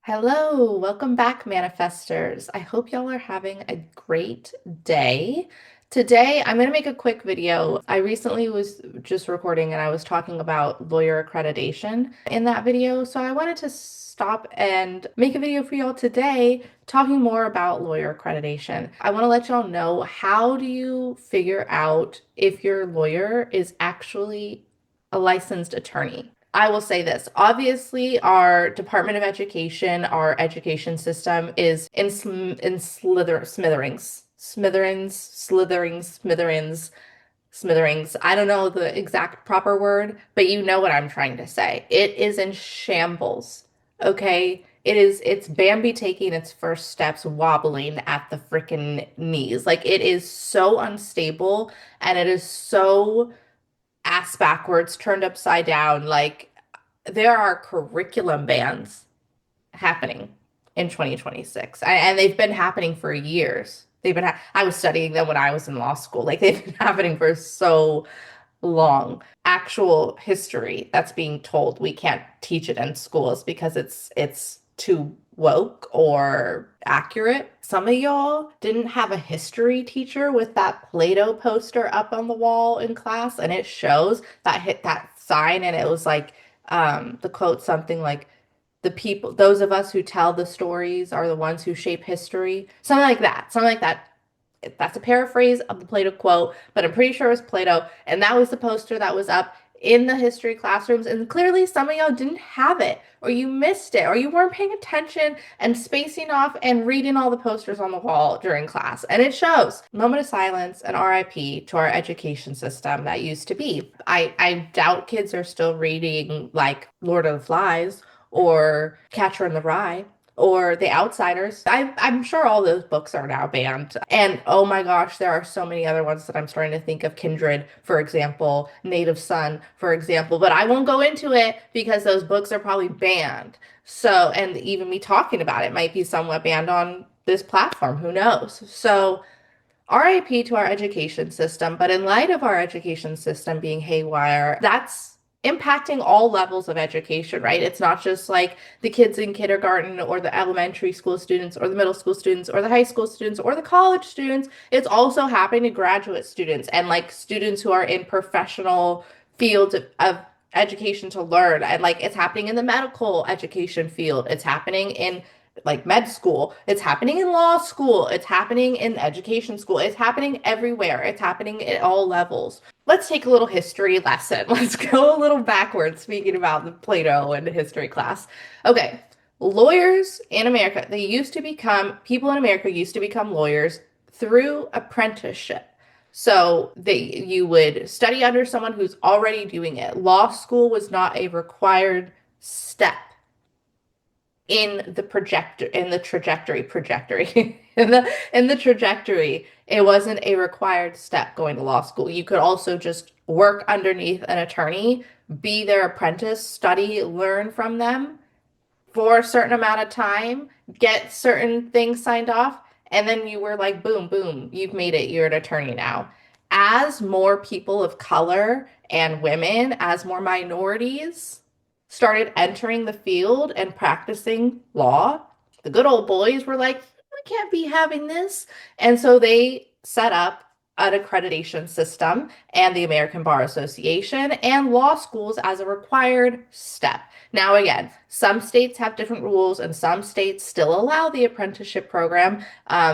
Hello, welcome back, manifestors. I hope y'all are having a great day. Today, I'm going to make a quick video. I recently was just recording and I was talking about lawyer accreditation in that video. So I wanted to stop and make a video for y'all today talking more about lawyer accreditation. I want to let y'all know, how do you figure out if your lawyer is actually a licensed attorney? I will say this. Obviously, our Department of Education, our education system is smitherings. I don't know the exact proper word, but you know what I'm trying to say. It is in shambles. Okay? It's Bambi taking its first steps wobbling at the freaking knees. Like, it is so unstable and it is so ass backwards, turned upside down. Like, there are curriculum bans happening in 2026, and they've been happening for years. I was studying them when I was in law school. Like, they've been happening for so long. Actual history that's being told, we can't teach it in schools because it's too woke or accurate. Some of y'all didn't have a history teacher with that Play-Doh poster up on the wall in class, and it shows that hit that sign, and it was like the quote something like, the people, those of us who tell the stories are the ones who shape history. Something like that. Something like that. That's a paraphrase of the Plato quote, but I'm pretty sure it was Plato. And that was the poster that was up in the history classrooms. And clearly some of y'all didn't have it, or you missed it, or you weren't paying attention and spacing off and reading all the posters on the wall during class. And it shows. Moment of silence and RIP to our education system that used to be. I doubt kids are still reading like Lord of the Flies or Catcher in the Rye or The Outsiders. I'm sure all those books are now banned. And oh my gosh, there are so many other ones that I'm starting to think of. Kindred, for example, Native Son, for example. But I won't go into it because those books are probably banned. So, and even me talking about it might be somewhat banned on this platform. Who knows? So, RIP to our education system, but in light of our education system being haywire, that's impacting all levels of education, right? It's not just like the kids in kindergarten or the elementary school students or the middle school students or the high school students or the college students. It's also happening to graduate students and like students who are in professional fields of education to learn. And like, it's happening in the medical education field. It's happening in like med school. It's happening in law school. It's happening in education school. It's happening everywhere. It's happening at all levels. Let's take a little history lesson. Let's go a little backwards, speaking about the Plato and history class. Okay, lawyers in America, people in America used to become lawyers through apprenticeship. So you would study under someone who's already doing it. Law school was not a required step in the trajectory in the trajectory. It wasn't a required step going to law school. You could also just work underneath an attorney, be their apprentice, study, learn from them for a certain amount of time, get certain things signed off, and then you were like, boom, boom, you've made it, you're an attorney now. As more people of color and women, as more minorities started entering the field and practicing law, the good old boys were like, we can't be having this. And so they set up an accreditation system and the American Bar Association and law schools as a required step. Now, again, some states have different rules and some states still allow the apprenticeship program,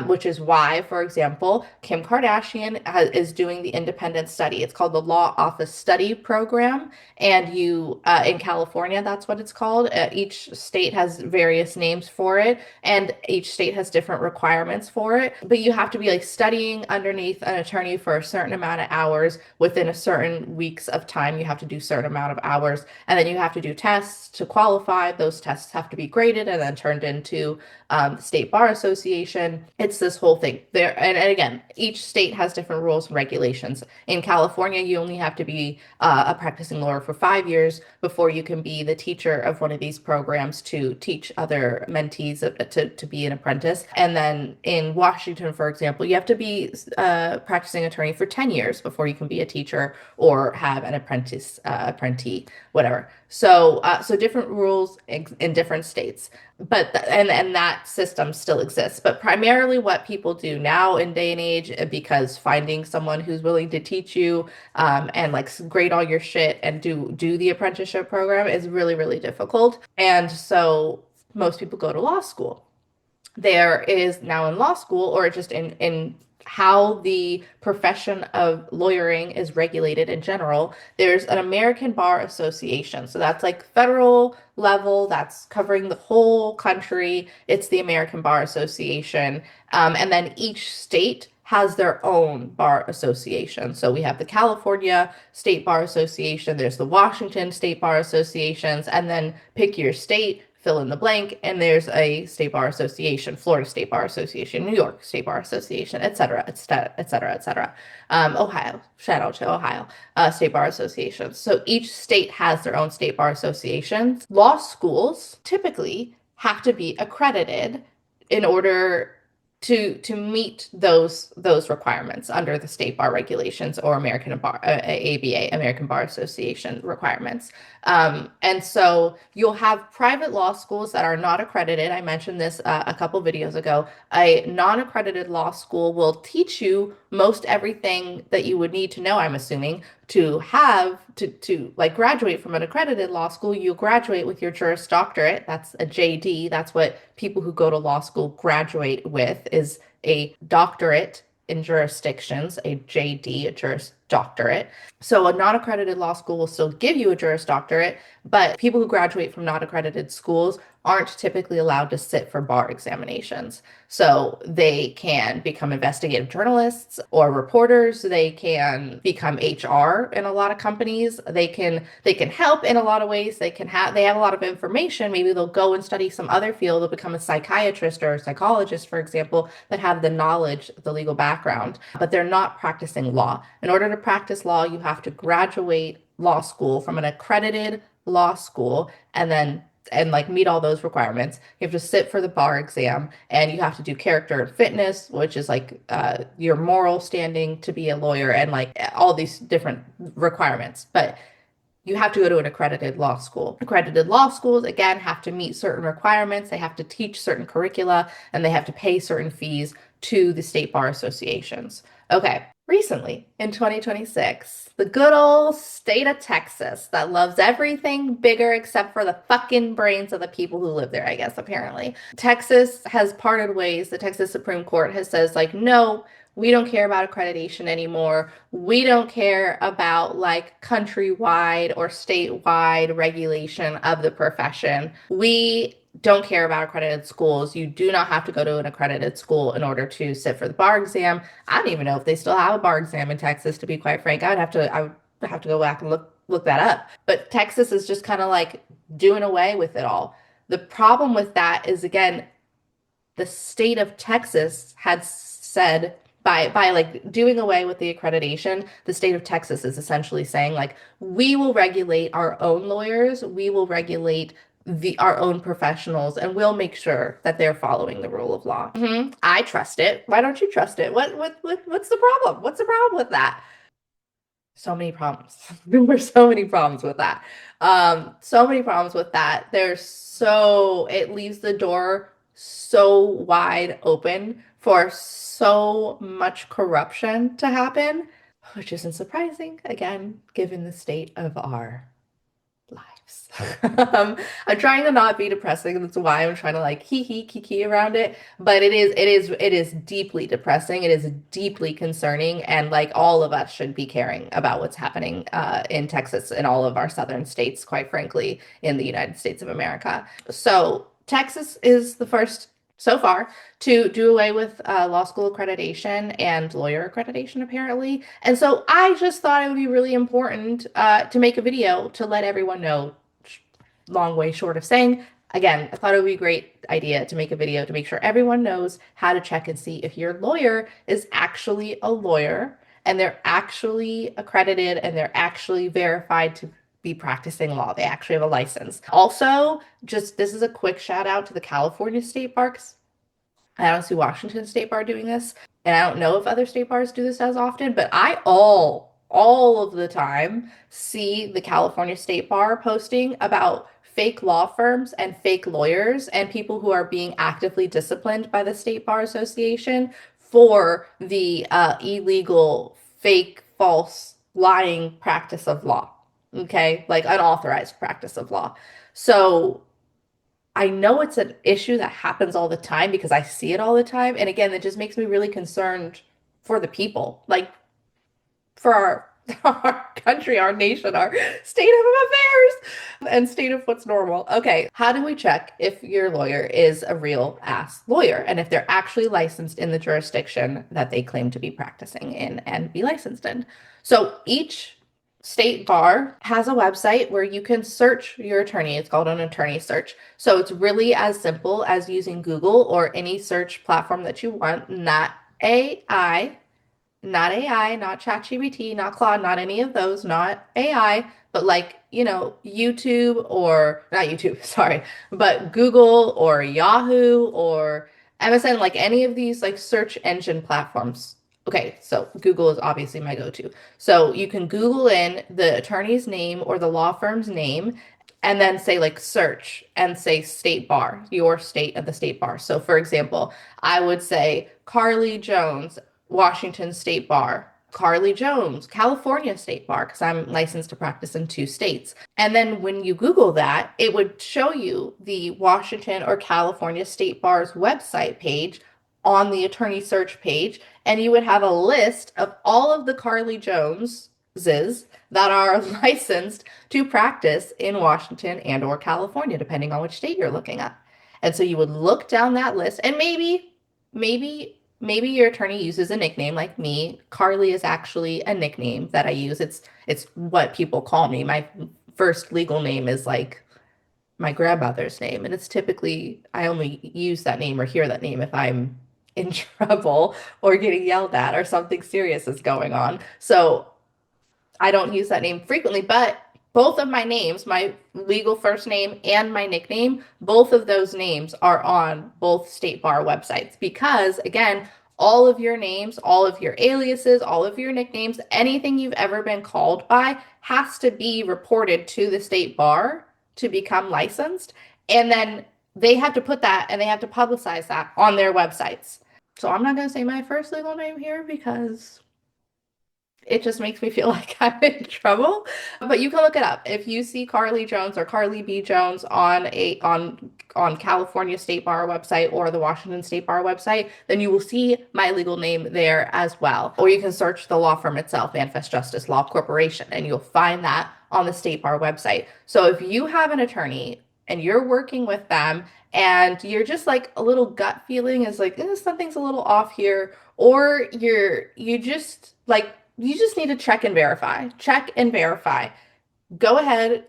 which is why, for example, Kim Kardashian is doing the independent study. It's called the Law Office Study Program. And in California, that's what it's called. Each state has various names for it, and each state has different requirements for it. But you have to be like studying underneath an attorney for a certain amount of hours within a certain weeks of time. You have to do a certain amount of hours, and then you have to do tests to qualify. Those tests have to be graded and then turned into the State Bar Association. It's this whole thing there. And again, each state has different rules and regulations. In California, you only have to be a practicing lawyer for 5 years before you can be the teacher of one of these programs to teach other mentees to be an apprentice. And then in Washington, for example, you have to be a practicing attorney for 10 years before you can be be a teacher or have an apprentice, whatever. So different rules in different states, but and that system still exists. But primarily, what people do now in day and age, because finding someone who's willing to teach you and like grade all your shit and do the apprenticeship program is really, really difficult. And so most people go to law school. There is now in law school, or just in how the profession of lawyering is regulated in general, there's an American Bar Association. So that's like federal level, that's covering the whole country. It's the American Bar Association. And then each state has their own bar association. So we have the California State Bar Association, there's the Washington State Bar Associations, and then pick your state, fill in the blank, and there's a state bar association, Florida State Bar Association, New York State Bar Association, et cetera, et cetera, et cetera, et cetera. Ohio, shout out to Ohio, State Bar Associations. So each state has their own state bar associations. Law schools typically have to be accredited in order to meet those requirements under the state bar regulations or American Bar ABA, American Bar Association requirements. And so you'll have private law schools that are not accredited. I mentioned this a couple videos ago. A non-accredited law school will teach you most everything that you would need to know, I'm assuming, to have to like graduate from an accredited law school. You graduate with your Juris Doctorate. That's a JD. That's what people who go to law school graduate with, is a doctorate in jurisdictions, a JD, a Juris Doctorate. So a non-accredited law school will still give you a Juris Doctorate, but people who graduate from non-accredited schools aren't typically allowed to sit for bar examinations. So they can become investigative journalists or reporters. They can become HR in a lot of companies. They can help in a lot of ways. They have a lot of information. Maybe they'll go and study some other field. They'll become a psychiatrist or a psychologist, for example, that have the knowledge, the legal background, but they're not practicing law. In order to practice law, you have to graduate law school from an accredited law school and like meet all those requirements. You have to sit for the bar exam, and you have to do character and fitness, which is like your moral standing to be a lawyer, and like all these different requirements. But you have to go to an accredited law school. Accredited law schools, again, have to meet certain requirements. They have to teach certain curricula, and they have to pay certain fees to the state bar associations. Okay, recently in 2026, the good old state of Texas that loves everything bigger except for the fucking brains of the people who live there, I guess, apparently. Texas has parted ways. The Texas Supreme Court has says like, no, we don't care about accreditation anymore. We don't care about like countrywide or statewide regulation of the profession. We don't care about accredited schools. You do not have to go to an accredited school in order to sit for the bar exam. I don't even know if they still have a bar exam in Texas, to be quite frank. I would have to go back and look that up. But Texas is just kind of like doing away with it all. The problem with that is, again, the state of Texas had said by like doing away with the accreditation, the state of Texas is essentially saying like, we will regulate our own lawyers, we will regulate our own professionals, and we'll make sure that they're following the rule of law. I trust it. Why don't you trust it? What's the problem? What's the problem with that? So many problems. There were so many problems with that. So many problems with that. It leaves the door so wide open for so much corruption to happen, which isn't surprising, again, given the state of our lives. I'm trying to not be depressing. That's why I'm trying to like kiki around it. But it is deeply depressing. It is deeply concerning, and like all of us should be caring about what's happening in Texas and all of our southern states, quite frankly, in the United States of America. So Texas is the first so far to do away with law school accreditation and lawyer accreditation, apparently. And so I just thought it would be really important to make a video to let everyone know. Long way short of saying, again, I thought it would be a great idea to make a video to make sure everyone knows how to check and see if your lawyer is actually a lawyer and they're actually accredited and they're actually verified to be practicing law. They actually have a license. Also, this is a quick shout out to the California State Bar. I don't see Washington State Bar doing this, and I don't know if other state bars do this as often, but all of the time see the California State Bar posting about fake law firms and fake lawyers and people who are being actively disciplined by the State Bar Association for the illegal, fake, false, lying practice of law. Okay, like unauthorized practice of law. So I know it's an issue that happens all the time because I see it all the time. And again, it just makes me really concerned for the people, like for our country, our nation, our state of affairs and state of what's normal. Okay, how do we check if your lawyer is a real ass lawyer and if they're actually licensed in the jurisdiction that they claim to be practicing in and be licensed in? So each state bar has a website where you can search your attorney. It's called an attorney search. So it's really as simple as using Google or any search platform that you want, not AI, not ChatGPT, not Claude, not any of those, not AI, but like, YouTube or not YouTube, sorry, but Google or Yahoo or MSN, like any of these like search engine platforms. Okay, so Google is obviously my go-to. So you can Google in the attorney's name or the law firm's name and then say like search and say state bar, your state of the state bar. So for example, I would say Carly Jones, Washington State Bar, Carly Jones, California State Bar, because I'm licensed to practice in 2 states. And then when you Google that, it would show you the Washington or California State Bar's website page on the attorney search page, and you would have a list of all of the Carly Joneses that are licensed to practice in Washington and or California, depending on which state you're looking at. And so you would look down that list, and maybe your attorney uses a nickname like me. Carly is actually a nickname that I use. It's what people call me. My first legal name is like my grandmother's name, and it's typically I only use that name or hear that name if I'm in trouble or getting yelled at or something serious is going on. So I don't use that name frequently, but both of my names, my legal first name and my nickname, both of those names are on both state bar websites because, again, all of your names, all of your aliases, all of your nicknames, anything you've ever been called by has to be reported to the state bar to become licensed. And then they have to put that and they have to publicize that on their websites. So I'm not going to say my first legal name here because it just makes me feel like I'm in trouble. But you can look it up. If you see Carly Jones or Carly B. Jones on California State Bar website or the Washington State Bar website, then you will see my legal name there as well. Or you can search the law firm itself, Manifest Justice Law Corporation, and you'll find that on the State Bar website. So if you have an attorney and you're working with them and you're just like a little gut feeling is like, something's a little off here, or you just need to check and verify. Check and verify. Go ahead,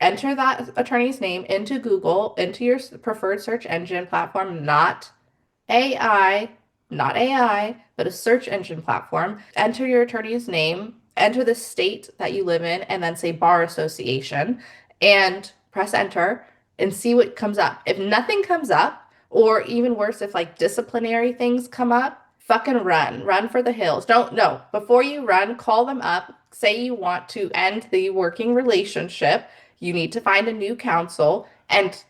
enter that attorney's name into Google, into your preferred search engine platform, not AI, but a search engine platform. Enter your attorney's name, enter the state that you live in, and then say Bar Association, and press enter and see what comes up. If nothing comes up, or even worse, if like disciplinary things come up, fucking run for the hills. Before you run, call them up, say you want to end the working relationship. You need to find a new counsel and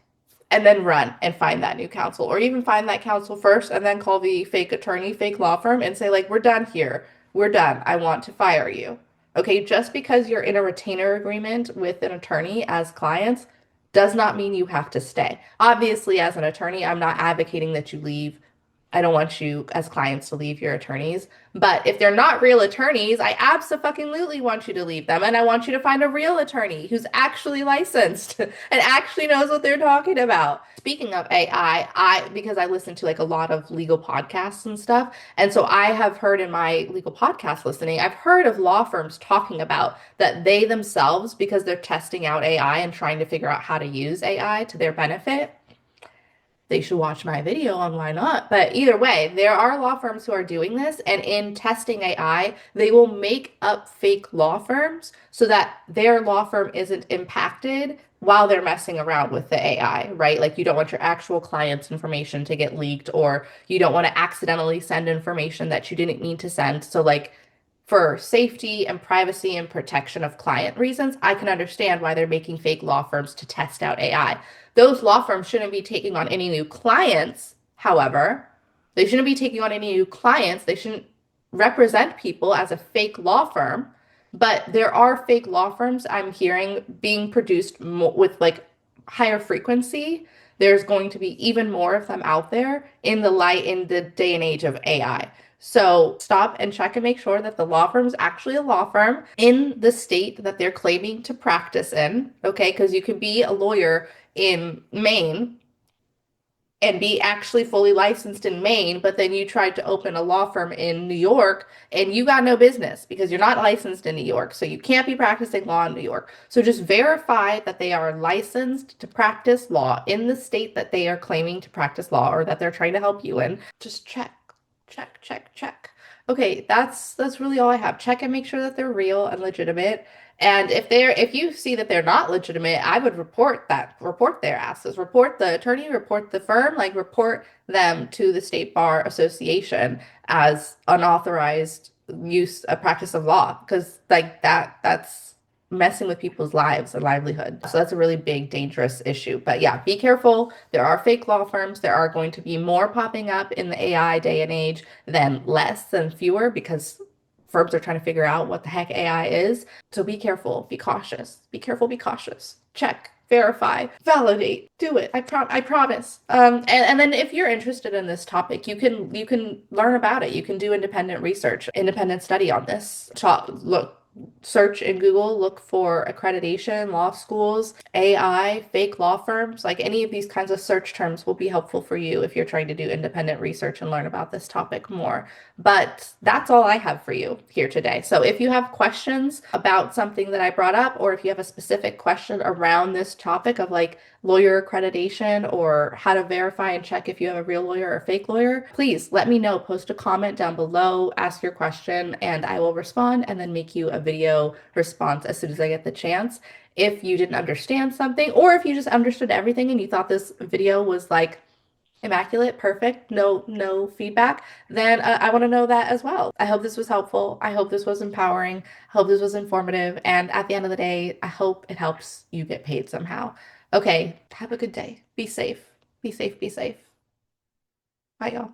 then run and find that new counsel, or even find that counsel first and then call the fake attorney, fake law firm and say like, we're done here. We're done. I want to fire you. Okay. Just because you're in a retainer agreement with an attorney as clients does not mean you have to stay. Obviously, as an attorney, I'm not advocating that you leave. I don't want you as clients to leave your attorneys. But if they're not real attorneys, I absolutely want you to leave them. And I want you to find a real attorney who's actually licensed and actually knows what they're talking about. Speaking of AI, because I listen to like a lot of legal podcasts and stuff. And so I have heard in my legal podcast listening, I've heard of law firms talking about that they themselves, because they're testing out AI and trying to figure out how to use AI to their benefit, they should watch my video on why not. But either way, there are law firms who are doing this, and in testing AI, they will make up fake law firms so that their law firm isn't impacted while they're messing around with the AI, right? Like you don't want your actual client's information to get leaked, or you don't want to accidentally send information that you didn't mean to send. So like, for safety and privacy and protection of client reasons, I can understand why they're making fake law firms to test out AI. Those law firms shouldn't be taking on any new clients, however. They shouldn't be taking on any new clients. They shouldn't represent people as a fake law firm. But there are fake law firms I'm hearing being produced with like higher frequency. There's going to be even more of them out there in the day and age of AI. So stop and check and make sure that the law firm is actually a law firm in the state that they're claiming to practice in. Okay, because you could be a lawyer in Maine and be actually fully licensed in Maine, but then you tried to open a law firm in New York and you got no business because you're not licensed in New York. So you can't be practicing law in New York. So just verify that they are licensed to practice law in the state that they are claiming to practice law or that they're trying to help you in. Just check, check, check, check. Okay, that's really all I have. Check and make sure that they're real and legitimate. And if you see that they're not legitimate, I would report their asses, report the attorney, report the firm, like report them to the State Bar Association as unauthorized use a practice of law, because like that's messing with people's lives and livelihood. So that's a really big, dangerous issue. But yeah, be careful. There are fake law firms. There are going to be more popping up in the AI day and age than less than fewer, because firms are trying to figure out what the heck AI is. So be careful, be cautious, be careful, be cautious. Check, verify, validate, do it. I promise. And then if you're interested in this topic, you can learn about it. You can do independent research, independent study on this. Look, search in Google, look for accreditation, law schools, AI, fake law firms, like any of these kinds of search terms will be helpful for you if you're trying to do independent research and learn about this topic more. But that's all I have for you here today. So if you have questions about something that I brought up, or if you have a specific question around this topic of like lawyer accreditation or how to verify and check if you have a real lawyer or a fake lawyer, please let me know. Post a comment down below, ask your question, and I will respond and then make you a video response as soon as I get the chance. If you didn't understand something, or if you just understood everything and you thought this video was like immaculate, perfect, no feedback, then I want to know that as well. I hope this was helpful. I hope this was empowering. I hope this was informative. And at the end of the day, I hope it helps you get paid somehow. Okay, have a good day. Be safe. Be safe. Be safe. Bye, y'all.